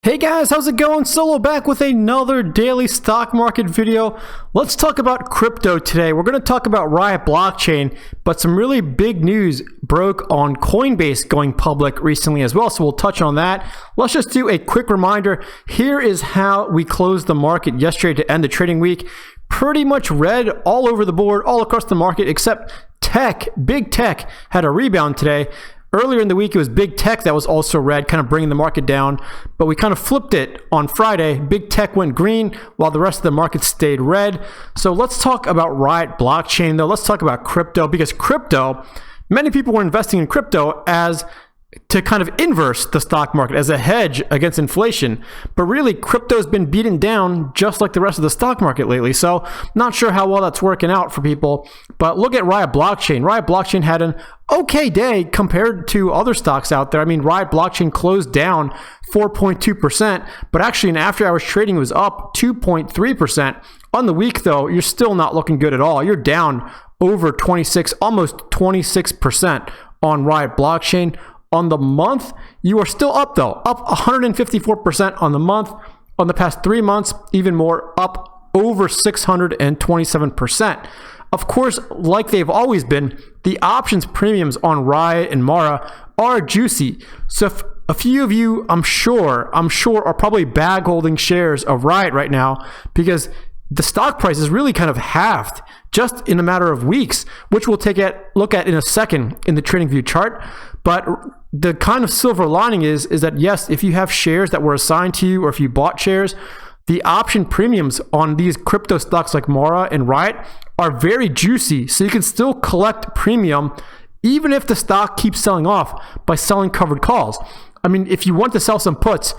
Hey guys, how's it going? Solo back with another daily stock market video. Let's talk about crypto today. We're going to talk about Riot Blockchain, but some really big news broke on Coinbase going public recently as well, so we'll touch on that. Let's just do a quick reminder. Here is how we closed the market yesterday to end the trading week. Pretty much red all over the board, all across the market, except tech. Big tech had a rebound today. Earlier in the week, it was big tech that was also red, kind of bringing the market down. But we kind of flipped it on Friday. Big tech went green while the rest of the market stayed red. So let's talk about Riot Blockchain, though. Let's talk about crypto, because crypto, many people were investing in crypto as to kind of inverse the stock market as a hedge against inflation. But really, crypto's been beaten down just like the rest of the stock market lately. So not sure how well that's working out for people. But look at Riot Blockchain. Riot Blockchain had an okay day compared to other stocks out there. I mean, Riot Blockchain closed down 4.2%, but actually in after hours trading was up 2.3%. On the week, though, you're still not looking good at all. You're down over 26, almost 26% on Riot Blockchain. On the month, you are still up, though, up 154% on the month. On the past 3 months, even more, up over 627%. Of course, like they've always been, the options premiums on Riot and Mara are juicy. So if a few of you, I'm sure, are probably bag holding shares of Riot right now, because the stock price is really kind of halved just in a matter of weeks, which we'll take a look at in a second in the TradingView chart. But the kind of silver lining is that, yes, if you have shares that were assigned to you, or if you bought shares, the option premiums on these crypto stocks like Mara and Riot are very juicy. So you can still collect premium even if the stock keeps selling off by selling covered calls. I mean, if you want to sell some puts,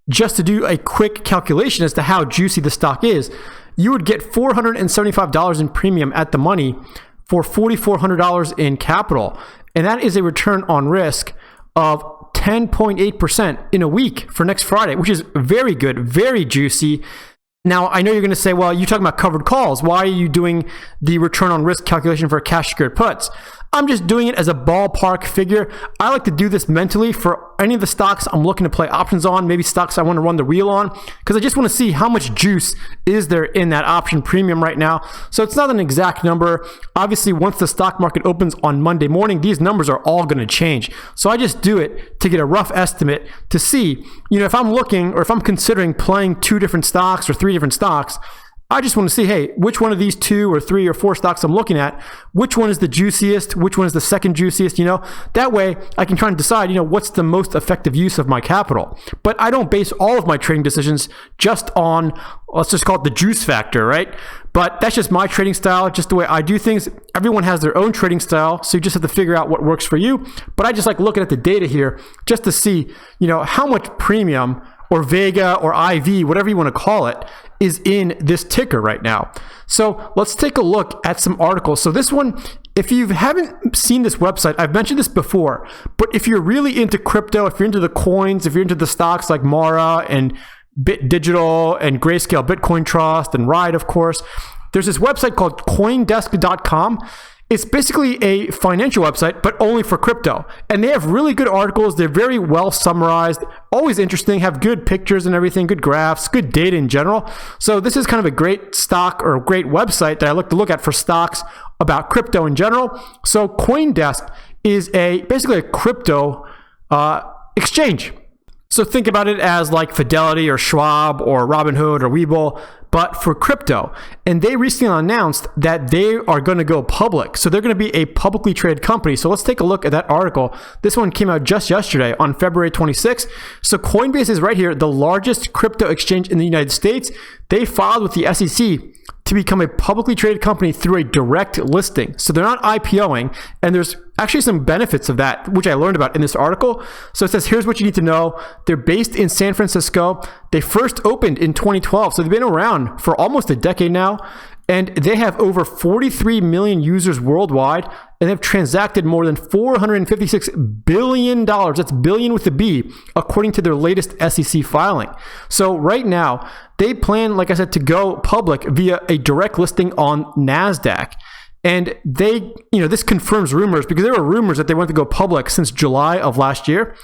just to do a quick calculation as to how juicy the stock is, you would get $475 in premium at the money for $4,400 in capital. And that is a return on risk of 10.8% in a week for next Friday, which is very good, very juicy. Now, I know you're going to say, well, you're talking about covered calls. Why are you doing the return on risk calculation for cash secured puts? I'm just doing it as a ballpark figure. I like to do this mentally for any of the stocks I'm looking to play options on, maybe stocks I want to run the wheel on, because I just want to see how much juice is there in that option premium right now. So it's not an exact number. Obviously, once the stock market opens on Monday morning, these numbers are all going to change. So I just do it to get a rough estimate to see, if I'm looking, or if I'm considering playing 2 different stocks or 3 different stocks, I just want to see, hey, which one of these 2 or 3 or 4 stocks I'm looking at, which one is the juiciest, which one is the second juiciest, That way I can try and decide, what's the most effective use of my capital. But I don't base all of my trading decisions just on, let's just call it the juice factor, right? But that's just my trading style, just the way I do things. Everyone has their own trading style, so you just have to figure out what works for you. But I just like looking at the data here just to see, how much premium or Vega or IV, whatever you want to call it, is in this ticker right now. So let's take a look at some articles. So this one, if you haven't seen this website, I've mentioned this before, but if you're really into crypto, if you're into the coins, if you're into the stocks like Mara and Bit Digital and Grayscale Bitcoin Trust and Riot, of course, there's this website called coindesk.com. It's basically a financial website, but only for crypto. And they have really good articles. They're very well summarized, always interesting, have good pictures and everything, good graphs, good data in general. So this is kind of a great stock or a great website that I look to look at for stocks about crypto in general. So CoinDesk is basically a crypto exchange. So think about it as like Fidelity or Schwab or Robinhood or Webull, but for crypto. And they recently announced that they are going to go public. So they're going to be a publicly traded company. So let's take a look at that article. This one came out just yesterday on February 26th. So Coinbase is right here, the largest crypto exchange in the United States. They filed with the SEC to become a publicly traded company through a direct listing. So they're not IPOing, and there's actually some benefits of that, which I learned about in this article. So it says, here's what you need to know. They're based in San Francisco. They first opened in 2012, so they've been around for almost a decade now, and they have over 43 million users worldwide, and they've transacted more than $456 billion. That's billion with a B, according to their latest SEC filing. So right now, they plan, like I said, to go public via a direct listing on NASDAQ. And they, this confirms rumors, because there were rumors that they wanted to go public since July of last year.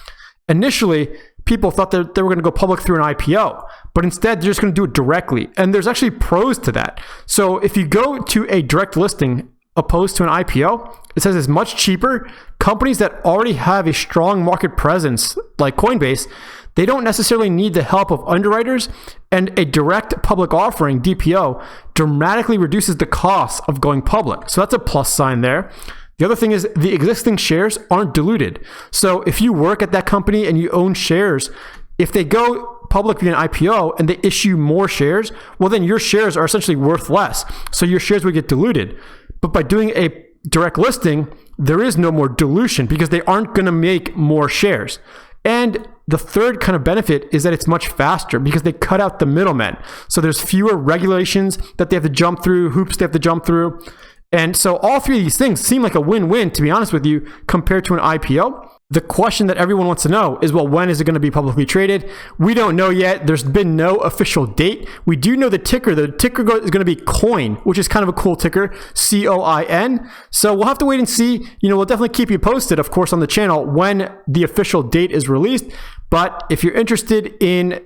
Initially, people thought that they were going to go public through an IPO, but instead they're just going to do it directly. And there's actually pros to that. So if you go to a direct listing opposed to an IPO, it says it's much cheaper. Companies that already have a strong market presence, like Coinbase, they don't necessarily need the help of underwriters, and a direct public offering, DPO, dramatically reduces the cost of going public. So that's a plus sign there. The other thing is the existing shares aren't diluted. So if you work at that company and you own shares, if they go public via an IPO and they issue more shares, well, then your shares are essentially worth less. So your shares would get diluted. But by doing a direct listing, there is no more dilution because they aren't going to make more shares. And the third kind of benefit is that it's much faster because they cut out the middlemen. So there's fewer regulations that they have to jump through, hoops they have to jump through. And so all three of these things seem like a win-win, to be honest with you, compared to an IPO. The question that everyone wants to know is, well, when is it going to be publicly traded? We don't know yet. There's been no official date. We do know the ticker. The ticker is going to be COIN, which is kind of a cool ticker, COIN. So we'll have to wait and see. We'll definitely keep you posted, of course, on the channel when the official date is released. But if you're interested in,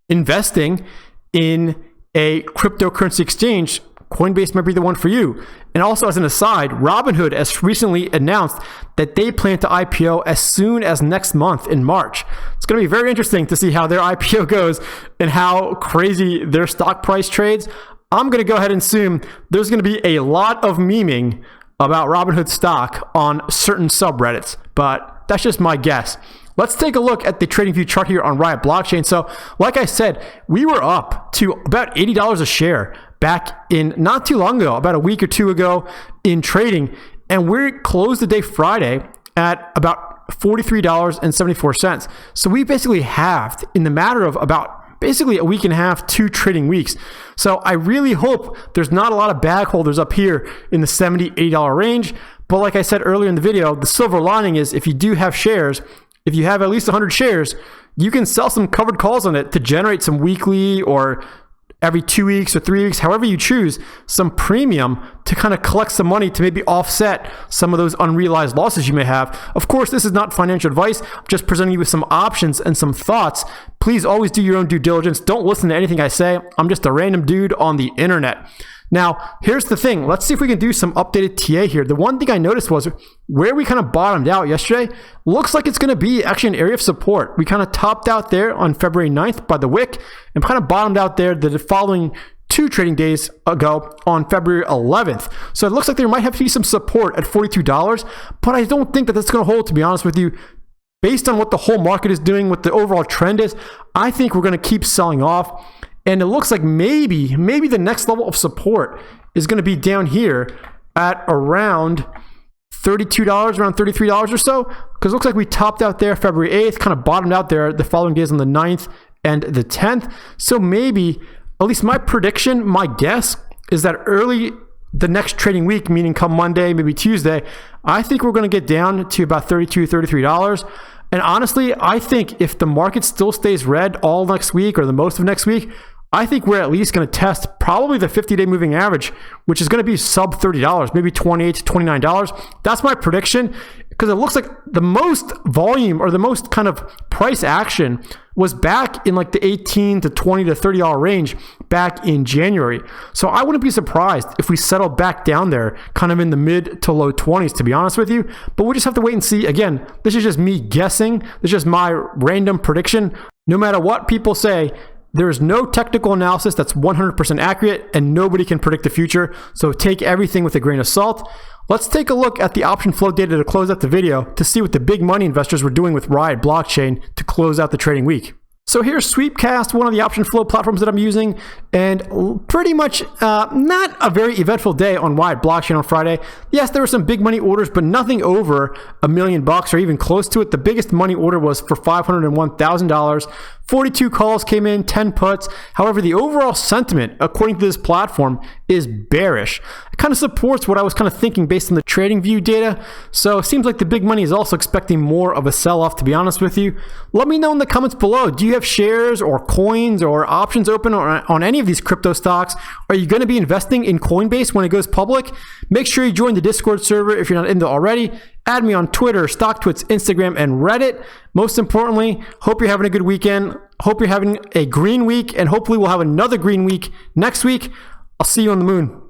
investing in a cryptocurrency exchange, Coinbase might be the one for you. And also, as an aside, Robinhood has recently announced that they plan to IPO as soon as next month in March. It's going to be very interesting to see how their IPO goes and how crazy their stock price trades. I'm going to go ahead and assume there's going to be a lot of memeing about Robinhood stock on certain subreddits, but that's just my guess. Let's take a look at the TradingView chart here on Riot Blockchain. So, like I said, we were up to about $80 a share back in not too long ago, about a week or two ago in trading. And we closed the day Friday at about $43.74. So we basically halved in the matter of about basically a week and a half, 2 trading weeks. So I really hope there's not a lot of bag holders up here in the $70, $80 range. But like I said earlier in the video, the silver lining is if you do have shares, if you have at least 100 shares, you can sell some covered calls on it to generate some weekly or every 2 weeks or 3 weeks, however you choose, some premium to kind of collect some money to maybe offset some of those unrealized losses you may have. Of course, this is not financial advice. I'm just presenting you with some options and some thoughts. Please always do your own due diligence. Don't listen to anything I say. I'm just a random dude on the internet. Now, here's the thing. Let's see if we can do some updated TA here. The one thing I noticed was where we kind of bottomed out yesterday, looks like it's going to be actually an area of support. We kind of topped out there on February 9th by the wick and kind of bottomed out there the following 2 trading days ago on February 11th. So it looks like there might have to be some support at $42, but I don't think that that's going to hold, to be honest with you. Based on what the whole market is doing, what the overall trend is, I think we're going to keep selling off. And it looks like maybe the next level of support is going to be down here at around $32, around $33 or so. Because it looks like we topped out there February 8th, kind of bottomed out there the following days on the 9th and the 10th. So maybe, at least my prediction, my guess, is that early the next trading week, meaning come Monday, maybe Tuesday, I think we're going to get down to about $32, $33. And honestly, I think if the market still stays red all next week or the most of next week, I think we're at least going to test probably the 50-day moving average, which is going to be sub $30, maybe $28 to $29. That's my prediction because it looks like the most volume or the most kind of price action was back in like the $18 to $20 to $30 range back in January. So I wouldn't be surprised if we settle back down there kind of in the mid to low 20s, to be honest with you. But we'll just have to wait and see. Again, this is just me guessing. This is just my random prediction. No matter what people say, there is no technical analysis that's 100% accurate and nobody can predict the future. So take everything with a grain of salt. Let's take a look at the option flow data to close out the video to see what the big money investors were doing with Riot Blockchain to close out the trading week. So here's Sweepcast, one of the option flow platforms that I'm using, and pretty much not a very eventful day on Riot Blockchain on Friday. Yes, there were some big money orders, but nothing over $1 million or even close to it. The biggest money order was for $501,000. 42 calls came in, 10 puts. However, the overall sentiment, according to this platform, is bearish. It kind of supports what I was kind of thinking based on the TradingView data. So it seems like the big money is also expecting more of a sell-off, to be honest with you. Let me know in the comments below. Do you have shares or coins or options open on any of these crypto stocks? Are you going to be investing in Coinbase when it goes public? Make sure you join the Discord server if you're not in there already. Add me on Twitter, StockTwits, Instagram, and Reddit. Most importantly, hope you're having a good weekend. Hope you're having a green week, and hopefully we'll have another green week next week. I'll see you on the moon.